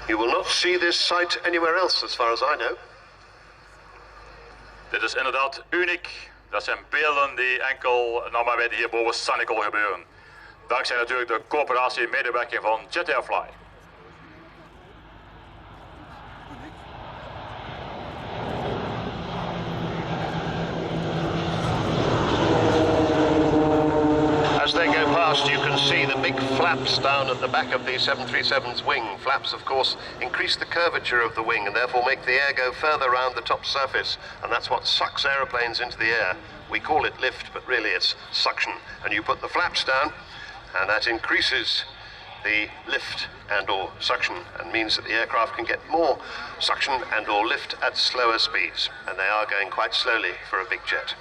You will not see this sight anywhere else, as far as I know. Dit is inderdaad uniek. Dat zijn beelden die enkel nou maar weten hier boven Sanicole gebeuren. Dankzij natuurlijk de coöperatie en medewerking van Jetairfly. As they go past, you can see the big flaps down at the back of the 737's wing. Flaps, of course, increase the curvature of the wing and therefore make the air go further around the top surface, and that's what sucks aeroplanes into the air. We call it lift, but really it's suction. And you put the flaps down, and that increases the lift and or suction, and means that the aircraft can get more suction and or lift at slower speeds. And they are going quite slowly for a big jet.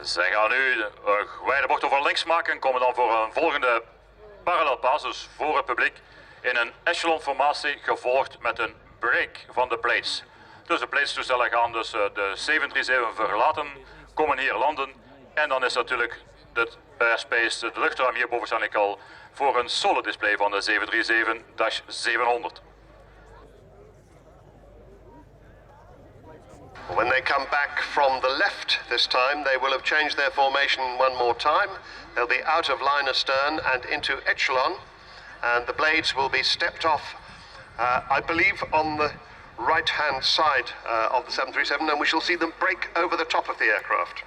Zij gaan nu een wijde bocht over links maken en komen dan voor een volgende parallelpas, dus voor het publiek, in een echelonformatie gevolgd met een break van de plates. Dus de plates-toestellen gaan dus de 737 verlaten, komen hier landen en dan is natuurlijk de airspace, de luchtruim hier boven Sanicole, voor een solo display van de 737-700. When they come back from the left this time, they will have changed their formation one more time. They'll be out of line astern and into echelon, and the blades will be stepped off, I believe, on the right-hand side of the 737, and we shall see them break over the top of the aircraft.